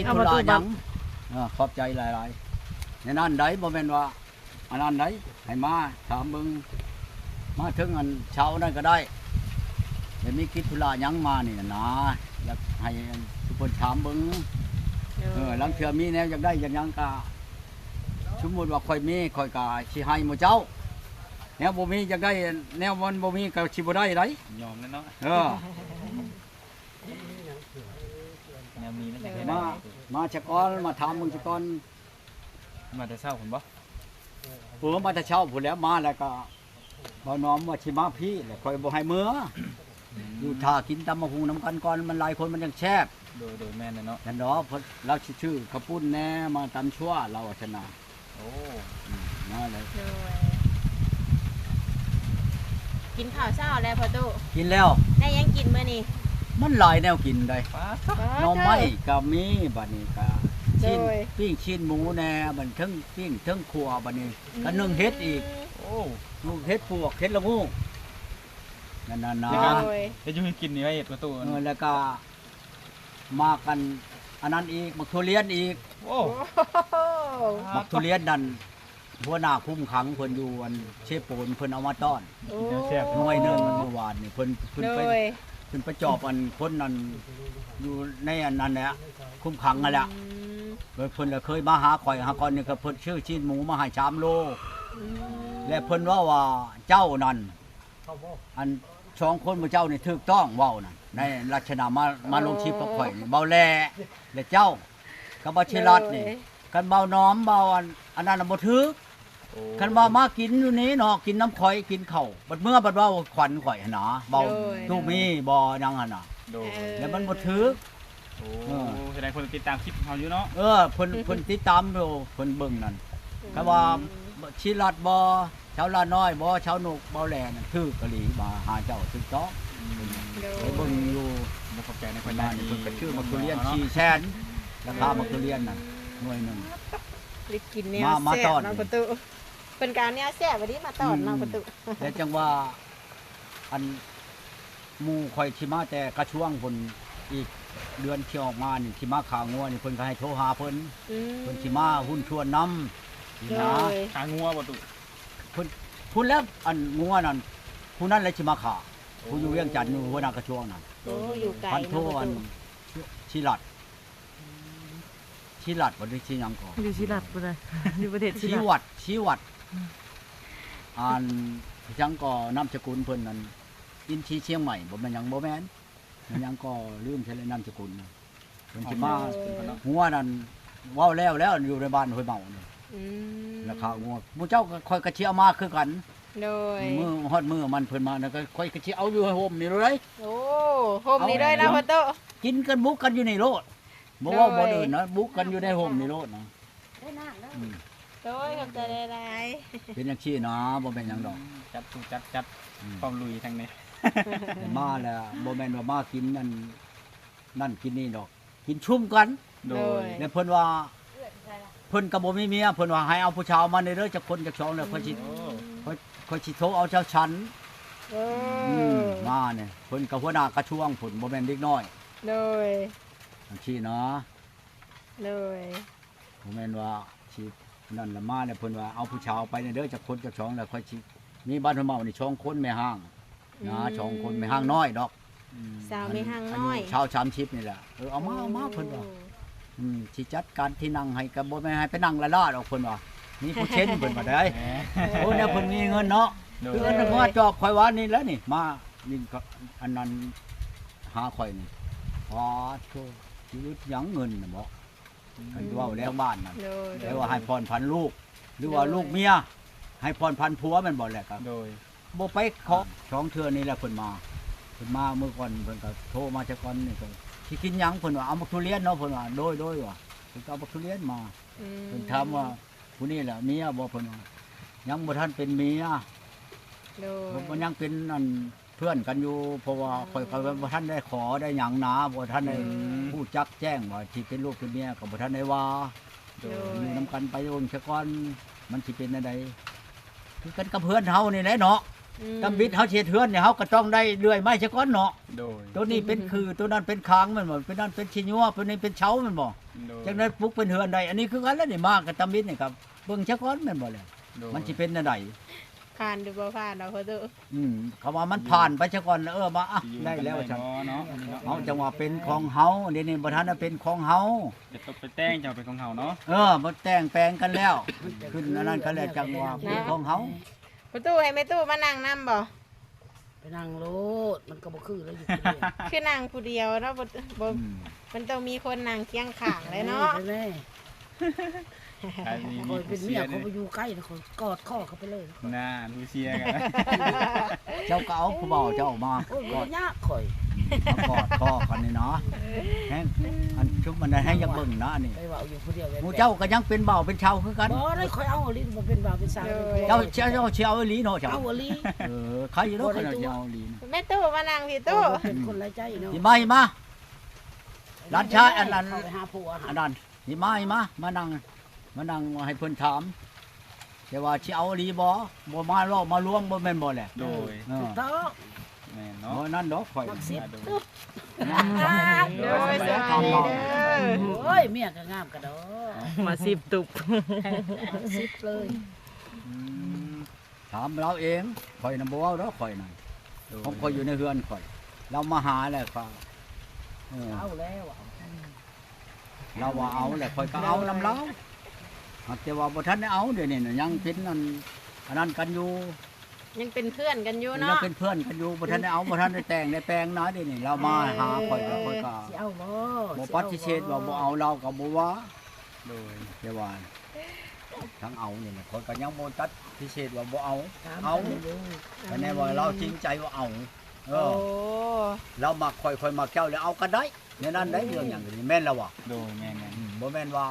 ธุระหยังขอบใจหลายๆในนั้นใดบ่แม่นว่าอันนั้นใดให้มาถามมึงมาถึงอันเช้านั่นก็ได้แต่มีคิดธุระหยังมานี่นะอยากให้ทุกคนถามมึงหลังเทื่อมีแนวอยากได้อยากหยังก็สมมุติว่าค่อยมีค่อยก็สิให้หมู่เจ้าแนวบ่มีอยากได้แนวมันบ่มีก็สิบ่ได้ได ยอมแล้วเนาะ แนวมีนั่นแหละ มาชะกอนมาถามมึงชะกอน มาแต่เช้าผมบ่ มาแต่เช้าพุ่นแล้วมาแล้วก็บ่น้อมว่าสิมาพี่แล้วค่อยบ่ให้มื้ออยู่ท่ากินตำมะฮุงน้ำกันก่อนมันหลายคนมันยังแซ่บ โดยแม่นเนาะ นั่นเนาะเราชื่อข้าวปุ้นแน่มาตำชั่วเราชนะ โอ้ มาเลย กินข้าวเช้าแล้วพ่อตู้ กินแล้ว ได้ยังกินมื้อนี้ มันหลายแนวกินได้ ฟ้า หน่อไม้ก็มีบัดนี้ก็ชิ้น โดย ปิ้งชิ้นหมูแน่บัดทั้งปิ้งทั้งครัวบัดนี้ก็นึ่งเฮ็ดอีก โอ้ ลูกเฮ็ดปวกเฮ็ดละงูนั่นน่ะนะ โดย จะอยู่ให้กินนี่ไว้เฮ็ดประตู แล้วก็มากันอันนั้นอีกมักทุเรียนอีก โอ้ มักทุเรียนนั่นหัวหน้าคุ้มขังเพิ่นอยู่อันเชฟโปนเพิ่นเอามาต้อน แซ่บ หน่วยหนึงเมื่อวานนี่เพิ่น โด ไป ย เพิ่นไปจอบอันคนนั้นอยู่ในอันนั้นแหละคุ้มขังนั่นแหละเพิ่นเคยมาหาข่อยหาก่อนนี่ก็เพิ่นชื่อชิ้นหมูมาให้3โลและเพิ่นว่าเจ้านั่นอัน2คนบ่เจ้านี่ถูกต้องเว้านั่นในลักษณะมาลงชิปกับข่อยนี่เบาแลและเจ้ากับบ่ชิรัตนี่กันเบาน้อมเบาอันนั้นน่ะบ่ถูกคันว่ามากินอยู่นี้เนาะกินน้ำข่อยกินข้าวบัดเมื่อบัดว่าขวัญข่อยหั่นนะเบาตู้มีบ่ยังหั่นน่ะ โดย แล้วมันบ่ถูก โอ้แสดงคนติดตามคลิปเฮาอยู่เนาะ เพิ่นติดตามอยู่เพิ่นเบิ่งนั่นก็ว่าชิรัตบ่ชาวลาน้อยบ่ชาวนกเบาแลนั่นถูกกะหลีมาหาเจ้าถูกต้อง โด ไป ย เบิ่งอยู่ บ่เข้าใจในค เพิ่ น น นั้ มาน นี่เพิ่นก็ชื่อมักทุเรียน400,000ราคามักทุเรียนนั่นหน่วยหนึง ได้กินแนว มา แซ่ ต้ บ อน เนาะประตูเป็นการแนวแซ่บวันนี้มาต้อนเนาะประตู แต่จังว่าอันหมู่ข่อยสิมาแต่กระช่วงเพิ่นอีกเดือนที่ออกมานี่สิมาขางัวนี่เพิ่นก็ให้โทรหาเพิ่นสิมาหุ้นชวนนำนี่ โด นะ ย ขางัวประตู พุ่นแล้วอันงัวนั่นผู้นั้นเลยสิมาขาผู้อยู่เวียงจันทน์อยู่หัวหน้ากระทรวงนั่น โอ้อยู่ไกล พันโท เนาะประ อัน ตู ชิรัดบ่ได้ชื่อหยังก่อน อยู่ชิลัดบ่ได้อยู่ประเทศชิ ชี ลัด วัดอันจังก็นามสกุลเพิ่นนั่นอินชีเชียงใหม่บ่แม่นหยังบ่แม่นมันหยังก็ลืมใช้นามสกุลนะเพิ่นสิมาหัวนั่นเว้าแล้วอยู่ในบ้านห้วยเมานี่ อืม ราคางัวหมู่เจ้าก็ค่อยก็สิเอามาคือกัน โดย มือฮอดมือมันเพิ่นมาแล้วก็ค่อยก็สิเอาอยู่ให้ห่มนี่เลย โอ้โฮมนี่เลยนะประตู กินกันบุกกันอยู่ในโลดบ่ว่าบ่อื่นนะบุกกันอยู่ในห่มนี่โลดนะอืม โดยขอบใจหลาย เป็นจังซี่นะบ่แม่นหยังดอก จัดตู้จัดความลุยทางนี้ แต่มาแล้วบ่แม่นว่ามากินนั่นกินนี่ดอก กินชุ่มกัน โดย แล้วเพิ่นว่าเพิ่นก็บ่มีเมียเพิ่นว่าให้เอาผู้ชาวมาเด้อจักคนจักสองแล้วเพิ่นสิ โอ้ ค่อยสิโทรเอาเจ้าฉัน ๆโอ้ มาเนี่ยเพิ่นก็หัวหน้ากระทรวงพุ่นบ่แม่นเด็กน้อย โดย จังซี่เนาะ โดย บ่แม่นว่าสินั่นละมาแล้วเพิ่นว่าเอาผู้ชาวไปเด้อจักคนจักสองแล้วค่อยสิมีบ้านเฮาเมานี่ช่องคนแม่ห้างนะช่องคนแม่ห้างน้อยดอก สาวไม่ห่างน้อย ชาวชามชิปนี่แหละเอามาเพิ่นว่าสิจัดการที่นั่งให้ก็บ่แม่นให้ไปนั่งละลาดอกเพิ่นว่ามีผู้เช่นเพิ่นว่าได้โอ้เนี่ยเพิ่นมีเงินเนาะ โด คือย อันนั้นว่าจอบข่อยว่านี่แล้วนี่มานี่ก็อันนั้นหาข่อยนี่อ๋อโธ่ชีวิตหยังเงินน่ะบ่คันเว้าแล้วบ้านนั่น โดย แต่ว่าให้พรพันลูก หรือว่าลูกเมียให้พรพันผัวแม่นบ่แหละครับ โดย บ่ไปขอช่องเทื่อนี่แหละเพิ่นมาเมื่อก่อนเพิ่นก็โทรมาจากก่อนนี่ก็สิกินหยังเพิ่นว่าเอามักทุเรียนเนาะเพิ่นว่าโดยว่าเพิ่นก็เอามักทุเรียนมาเพิ่นถามว่าผู้นี้แหละเมียบ่เพิ่นว่ายังบ่ทันเป็นเมีย โดย มันยังเป็นอันเพื่อนกันอยู่เพราะว่าข่อยก็บ่ทันได้ขอได้หยังนะบ่ทันได้ผู้จักแจ้งว่าสิเป็นลูกเป็นเมียก็บ่ทันได้ว่า โดย อยู่นํกันไปวงซะก่อนมันสิเป็นจังไดคือกันกับเพื่อนเฮานี่แหละเนาะ ตำบิดเฮาเฮ็ดเฮือนเนี่ยเฮาก็ต้องได้เลื่อยไม้ซะก่อนเนาะ โดย ตัวนี้เป็นคือตัวนั้นเป็นคางมันบ่เป็นนั้นเป็นชิญัวตัวนี้เป็นเช้ามันบ่ โดย จังนั้นปลุกเป็นเฮือนได้อันนี้คือกันแล้วนี่มากกับตำบิดนี่ครับเบิ่งซะก่อนแม่นบ่แหละ โดย มันสิเป็นจังได ผ่านดูบ่ผ่านดอกพ่อตู้ เขาว่ามันผ่านไปซะก่อนมาอ่ะ สิอยู่ ได้แล้ว กัน ฉัน บ่เนาะอันนี้เนาะ เอาจังว่าเป็นของเฮาเดี๋ยวนี้บ่ทันได้เป็นของเฮา จะตกไปแต่งจะเป็นของเฮาเนาะ บ่แต่งแปลงกันแล้ว ขึ้นอันนั้นกันแล้วจังว่าเป็นของเฮา พ่อตู้ให้แม่ตู้มานั่งนํบ่ ไปนั่งโลดมันก็บ่คือแล้วอยู่คนเดียว คือนั่งผู้เดียวเนาะบ่ อืม มันต้องมีคนนั่งเคียงข้างเลยเนาะ ไปแม่ ใครมี คอยเป็นเมีย เสีย เขาไปอยู่ใกล้นะเขากอดข้อเขาไปเลย หน้าลูเซียกัน เจ้าก็เอาผู้บ่าวเจ้ามา โอ้ย ก บ่ อด ยากข่อย มากอดพ่อกันนี่เนาะแฮงอันชุบมันได้ให้ยังเบิ่งนะนี่ ไปเว้าอยู่ผู้เดียว หมู่เจ้าก็ยังเป็นบ่าวเป็นชาวคือกัน บ่ได้ข่อยเอาอลิบ่เป็นบ่าวเป็นสาว เจ้าเชียวอีหลีเนาะเจ้า เอาอลิ ใครอยู่เนาะเขาเจ้าอีหลี แม่ตู้มานั่งพี่ตู้ เป็นคนไร้ใจเนาะ สิมาร้านชายอันนั้น เข้าไปหาผัว อันนั้นสิมานั่งให้เพิ่นถามแต่ว่าสิเอาอีหลีบ่มาล่อมาลวงบ่แม่นบ่แหละ โดย เออ ต้อง แม่ บ่ เนาะ นั่นดอกข่อย มักสิ โดย โดยสบายดีเด้อ โอ้ยเมียก็งามกระดอ มาสิบตุบ สิบเลย อืม ถามเราเองข่อยน่ะบ่เว้าดอกข่อยนั่น โดย ผมข่อยอยู่ในเฮือนข่อย เรามาหาแล้วก็เออ เอาแล้วเอา เราว่าเอาแหละข่อยก็เอานำเราแต่ว่าบ่ทันได้เอาเดี๋ยวนี้น่ะยังเป็นอันนั้นกันอยู่ ยังเป็นเพื่อนกันอยู่ ยัง เนาะ เป็นเพื่อนกันอยู่บ่ทันได้เอาบ่ทันได้แต่งได้แปลงนะเดี๋ยวนี้เรามาหาข่อยแล้วข่อยก็ สิเอาบ่ บ่ปฏิเสธว่าบ่เอาเราก็บ่ว่า โดย แต่ว่าทั้งเอานี่น่ะข่อยก็ยังบ่ตัดพิเศษว่าบ่เอา ถาม เอา กันอยู่ แต่แน่ว่าเราจริงใจว่าเอาเอ โอ้ อเรามักข่อยมักเจ้าแล้วเอาก็ได้ในนั้นได้เรื่องอย่างนี้แม่นแล้วว่ะ โดยแม่น บ่แม่นว่า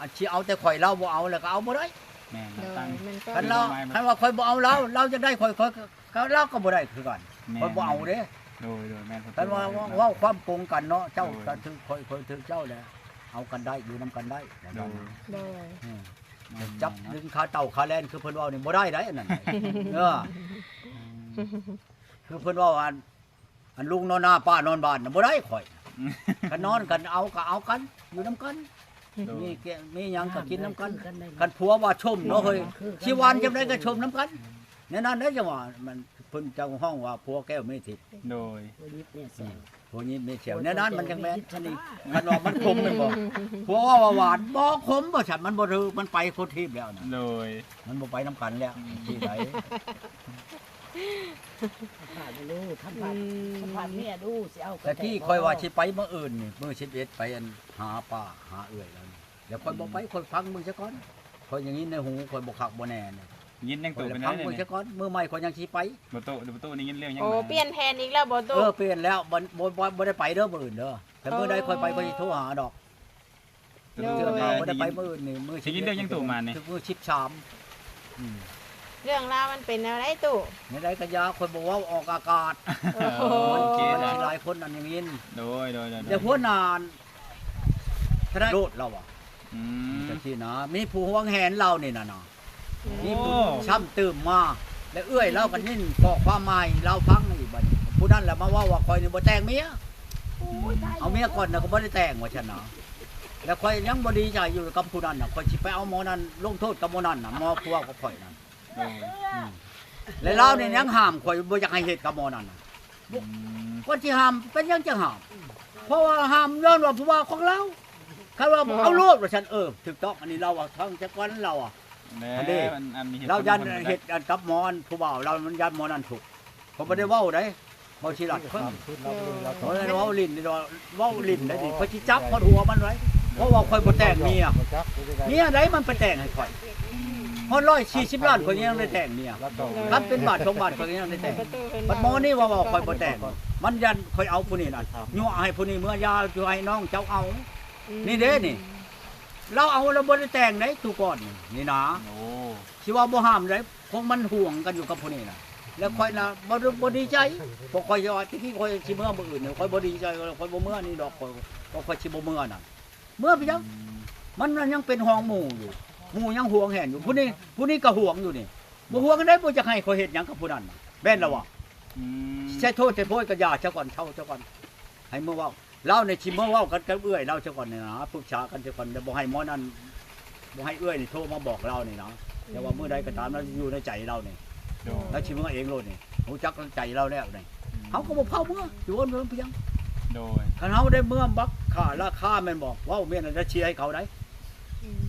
อันสิเอาแต่ข่อยเราบ่เอาแล้วก็เอาบ่ได้ แม่น โด ตั้ง ยมันก็ คันเราคันว่าข่อยบ่เอาเราจะได้ข่อยก็เราก็บ่ได้คือกัน แม่ ข่อยบ่เอาเด้ โดยแม่น คันว่าเว้าความโกงกันเนาะเจ้าก็ถึงข่อยถึงเจ้าแหละเอากันได้อยู่นํกันได้ โดย โดย จับดึงขาเต่าขาแลนคือเพิ่นเว้านี่บ่ได้ได้อันนั้นเออคือเพิ่นเว้าอันลุงนอนหน้าป้านอนบ้านน่ะบ่ได้ข่อยคันนอนกันเอาก็เอากันอยู่นํกัน มีแกมีหยังก็กินน้ำกันกันผัวว่าชมเนาะเฮ้ยชีวันจำได้ก็ชมน้ำกันในนั้นได้จังว่ามันเพิ่นเจ้าห้องว่าผัวแก้วไม่ทิพย์ โดย วันนี้เนี่ยแสง ผัวนี้ไม่เฉียวในนั้นมันจังแม่นอันนี้คันว่ามันขมแม่นบ่ผัวว่าหวานบ่ขมบ่ฉันมันบ่ถือมันไปคนทิพย์แล้วนะ โดย มันบ่ไปน้ำกันแล้วที่ไหน ผ่านไปดูทำผ่านเมียดูสิเอา แต่ที่ค่อยว่าสิไปมื้ออื่นนี่มื้อ11ไปอันหาป้าหาเอื้อยแล้วนี่เดี๋ยวค่อยบ่ไปค่อยฟังมึงซะก่อนค่อยอย่างนี้ในหูค่อยบ่คักบ่แน่นี่ ยินยัง ค่อ ตั ยว เป็น ฟั ได้ ง เลย มึง เนี่ย ซะก่อนมื้อใหม่ค่อยยังสิไป บ่โตดูบ่โตนี่ยินเรื่องยัง โอ้เปลี่ยนแผนอีกแล้วบ่ตู้ เปลี่ยนแล้วบ่ได้ไปเด้อมื้ออื่นเด้อแต่มื้อใดค่อยไปค่อยสิโทรหาดอก โด เทื่อมาบ่ ย ได้ไปมื้ออื่นนี่มื้อ สิยินเรื่องยังตู่มานี่ คือมื้อ13เรื่องราวมันเป็นแนวไรตู้ นี่ได้ก็ยาค่อยบ่เว้าออกอากาศ โอ้โห มัน โอเค มัน ได้ สิหลายคนอันอย่างนี้ โดยโดย เดี๋ยวหัวนานถ้าได้โลดเราอ่ะ อืม จังซี่นะมีผู้หวงแหนเรานี่น่ะเนาะ มี โอ้ ผู้ช้ำตื่มมาแล้วเอื้อยเราก็นิ่นบอกความหมายเราฟังอีกบัดนี้ผู้นั้นแหละมาว่าข่อยนี่บ่แต่งเมีย เอาเมียก่อนนะก็บ่ได้แต่งว่าฉันนะแล้วค่อยยังบ่ดีใจอยู่กับผู้นั้นน่ะค่อยสิไปเอาหมอนั้นลงโทษกับหมอนั้นน่ะหมอพวกกับข่อยนั่น โดย แล้วเราเนี่ยยังห้ามข่อยบ่อยากให้เฮ็ดกับหมอนั้นน่ะ อืม คนที่ห้ามเป็นยังจะห้ามเพราะว่าห้ามย้อนว่าผู้ว่าของเราคันว่าเอาโลดว่าฉันถูกต้องอันนี้เราอ่ะทั้งจักวันเราอ่ะ อันนี้ แล้วอันมีเหตุ เรายัน ผล เฮ็ดอันกับหมออันผู้บ่าวเรามันยันหมอนั้นถูกผมบ่ได้เว้าได้บ่สิรัดเพิ่น เพราะฉะนั้นเว้าลิ้นนี่เว้าลิ้นได้ดิเพราะสิจับพอดหัวมันไว้เพราะว่าข่อยบ่แต่งเมียเมียใดมันไปแต่งให้ข่อยฮอด140ล้านข่อยยังได้แต่งเมียครับเป็นบาท2บาทข่อยยังได้แต่ง ประตูเพิ่น บัดหมอนี่ว่าข่อยบ่แต่งมันยันข่อยเอาผู้นี้นั่นยั่วให้ผู้นี้เมื่อยาอยู่ให้น้องเจ้าเอา นี่เด้นี่ เราเอาแล้วบ่ได้แต่งได้ทุกก่อนนี่นะ โอ้ สิว่าบ่ห้ามได้คงมันห่วงกันอยู่กับผู้นี้น่ะแล้วข่อยน่ะบ่ดีใจเพราะข่อยว่าที่ข่อยสิเมื่อมื้ออื่นเนี่ยข่อยบ่ดีใจข่อยบ่เมื่อนี่ดอกข่อยข่อยสิบ่เมื่อน่ะเมื่อไปจังมันยังเป็นห้องหมู่อยู่หมู่ยังห่วงแหนอยู่ผู้นี้ก็ห่วงอยู่นี่บ่ห่วงกันได้บ่จะให้ข่อยเฮ็ดหยังกับผู้นั้นน่ะ แม่นแล้ววะ อืม ใช้โทษใช้โพยก็อย่าเจ้าก่อนเช่าเจ้าก่อนให้เมื่อเว้าเล่าในชิมเมื่อเว้ากันกับเอื้อยเล่าเจ้าก่อนเนี่ยนะปรึกษากันเจ้าก่อนบ่ให้หมอนั่นบ่ให้เอื้อยนี่โทรมาบอกเรานี่นะแต่ว่าเมื่อใดก็ตามแล้วอยู่ในใจเรานี่ โดย แล้วชิมเมื่อเองโลดนี่รู้จักใจเราแล้วนี่เฮาก็บ่เผาเมื่ออยู่บนเมืองเพียง โดย คันเฮาได้เมื่อบักค่าราคาแม่นบอกเว้าแม่นจะเชียร์ให้เขาได้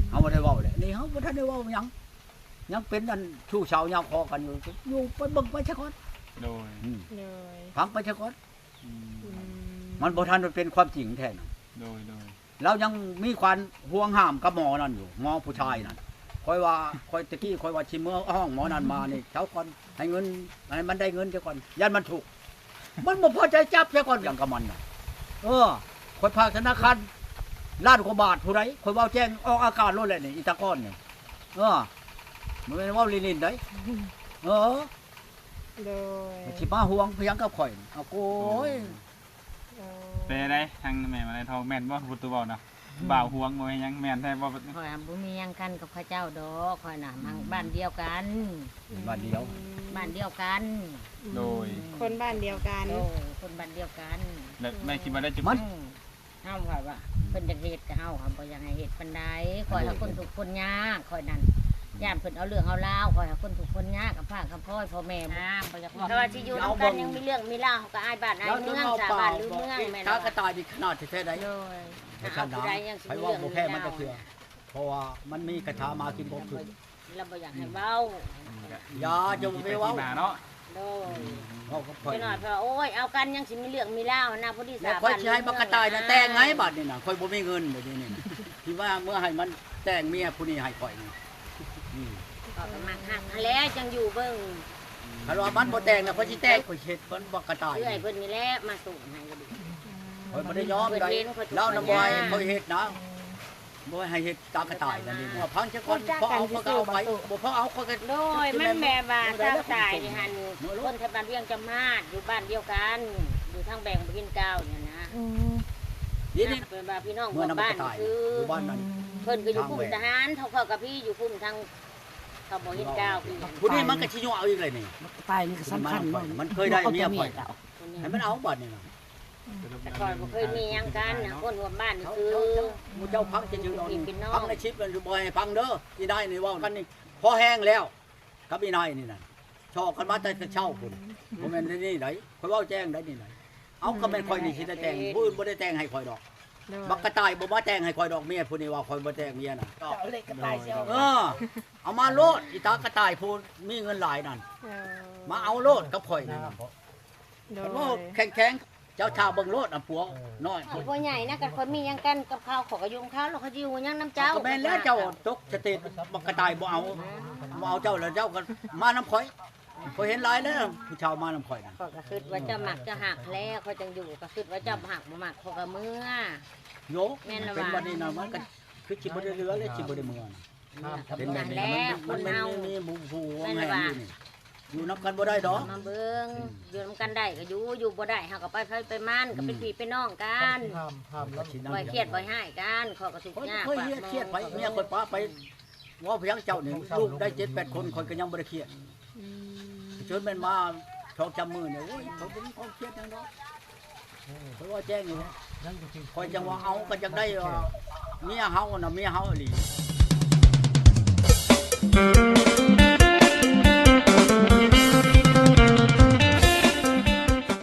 เฮาบ่ได้เว้าเลยนี่เฮาบ่ทันได้เว้าหยังยังเป็นอันชู้ชาวยามคอกันอยู่ไปเบิ่งไปซะก่อน โดย เลย ฟังไปซะก่อน อืม มันบ่ทันมันเป็นความจริงแท้น่ะ โดยโดย เรายังมีความห่วงห้ามกับหมอนั่นอยู่หมอผู้ชายนั่นคอยว่าคอยตะกี้คอยว่าชิมเมื่อห้องหมอนั่นมานี่เช้าก่อนให้เงินให้มันได้เงินเจ้าก่อนยันมันถูก มันบ่พอใจจับเจ้าก่อนอย่างกับมันน่ะคอยพาธนาคารล้านกว่าบาทผู้ใดคอยเว้าแจ้งออกอากาศโลดแหละนี่อีตาก้อนนี่มันเป็นเว้าลินๆได้เลย สิมาห่วงเพียงกับข่อยเอาโอ้ย เป็นได้ทางแม่มาในทองแม่นบ่ประตูเว้านะบ่าวห่วงบ่ให้หยังแม่นแท้บ่ คอยบ่มีหยังกันกับข้าเจ้าดอกคอยน่ะทางบ้านเดียวกัน บ้านเดียว บ้านเดียวกัน โดย คนบ้านเดียวกัน โอ้คนบ้านเดียวกัน และแม่คิดว่าได้จุด เฮาค่ะว่าเพิ่นจะเฮ็ดกับเฮาค่ะบ่อยากให้เฮ็ดปานใดคอยหาคนทุกข์คนยากคอยนั่นย่านเพิ่นเอาเรื่องเอาราวคอยหาคนทุกข์คนยากกับพ่ากับพ่อยพ่อแม่บ่อยากว่าแต่ว่าสิอยู่นำกันยังมีเรื่องมีราวเขาก็อายบ้านอายเมืองสาบ้านหรือเมืองแม่น ถ้า บ่ กระต่ายนี่ขนาดแท้ๆใด โดย เพราะฉะ เอา นั้น ผู้ใดยังสิ ให้ มี เว่า เรื่อง บ่ มี แค่มัน รา ก็ ว เชื่อเพราะว่ามันมีกระชามากินบ่คือ เราบ่อยากให้เว้า อย่าจะไปเว้า ที่มาเนาะ โดย เว้ากับข่อย ไปหน่อยเพราะโอ้ยเอากันยังสิมีเรื่องมีราวนะผู้ที่ แล้ว สา ข่อย บ้าน สิให้บักกระต่ายน่ะแต่งไงบัดนี่น่ะข่อยบ่มีเงินบัดนี้นี่ที่ว่าเมื่อให้มันแต่งเมียผู้นี้ให้ข่อยนี่อืม ก็มาหักแล้วจังอยู่เบิ่ง คันว่ามันบ่แต่งน่ะข่อยสิแต่งข่อยเฮ็ดเพิ่นบักกระต่าย เอื้อยเพิ่นนี่แหละมาส่งให้ก็ดี ข่อยบ่ได้ยอมได้เล่านำบ่ให้ข่อยเฮ็ดนะบ่ให้เฮ็ดตามกระต่ายนั่นนี่ว่าพังซะก่อนพอเอาเขาก็เอาไปบ่พอเอาเขาก็ โดยมันแบบว่าเจ้าตายนี่หั่นคนทางบ้านเวียงจำมาศอยู่บ้านเดียวกัน อยู่ทางแบ่งบ่กินก้าวเนี่ยนะ นี่นี่ เป็นว่าพี่น้อง เมื่อนำ บ้าก น ระต่าย คือ อยู่บ้านนั้น เพิ่นก็อยู่กลุ่มทหารเขากับพี่อยู่กลุ่มทางเขาบ่เห็นก้าวพี่ ผู้นี้มันก็สิยุ่งเอาอีกเลยนี่ ไปนี่ก็สำคัญ มันเคยได้เมียข่อยให้มันเอาบัดนี่น่ะ แต่ก่อนบ่เคยมีหยังกันนะคนรวมบ้านนี่ เขา คือ เจ้าพังจะยืนเอา พี่น้อง พังในชิปมันบ่ให้พังเด้ออีนายนี่เว้ากันนี่พอแห้งแล้วกับอีนายนี่น่ะชอกกันมาแต่เช้าพุ่นบ่แม่นนี่ไดข่อยเว้าแจ้งได้นี่ไดเอาก็แม่นข่อยนี่สิได้แต่งผู้อื่นบ่ได้แต่งให้ข่อยดอกบักกระต่ายบ่มาแต่งให้ข่อยดอกเมียผู้นี้ว่าข่อยบ่แต่งเมียน่ะ เอาเลยกระต่ายเสียว เอามาโลดอีตากระต่ายผู้มีเงินหลายนั่นมาเอาโลดกับข่อยนี่โลดแข็งๆเจ้าชาวเบิ่งโลดอ่ะผัวน้อย พ่อใหญ่นะกันคนมีหยังกันกับข้าวขอกระยุงข้าวแล้วเขาจะอยู่หยังน้ำเจ้า ก็แม่นแล้วเจ้าตกสติบักกระต่ายบ่เอาเจ้าแล้วเจ้าก็มาน้ำข่อยข่อยเห็นหลายแล้วผู้ชาวมาน้ำข่อยนั่น ขอยก็คิดว่าเจ้าหมักจะหักแล้วเขาจังอยู่ก็คิดว่าเจ้าหักบ่หมักเขาก็เมื่อ โยกเป็นวันนี้นะมันก็คือสิบ่ได้เหลือเลยสิบ่ได้เมือนะเป็นแบบนี้ แล้วค มัน น มัน เฮา มีหมู่ผู้แห่งอยู่นี่อยู่นับกันบ่ได้ดอก มาเบิ่งอยู่นำกันได้ก็อยู่บ่ได้เฮาก็ไปมันก็เป็นพี่เป็นน้องกัน บ่เครียดบ่ให้กันขอกระทุก ข่อย ยาก เคยเครียดไปเมียข่อยป้าไปว่าเพียงเจ้านี่ลูกได้7-8คนข่อยก็ยังบ่ได้เครียดจนมันมาชอกจำมือเนี่ยโอ้ยเขาบ่มีความเครียดจังดอกเพราะว่าแจ้งอยู่ข่อยจังว่าเอาก็จังได้เมียเฮาน่ะเมียเฮาอีหลี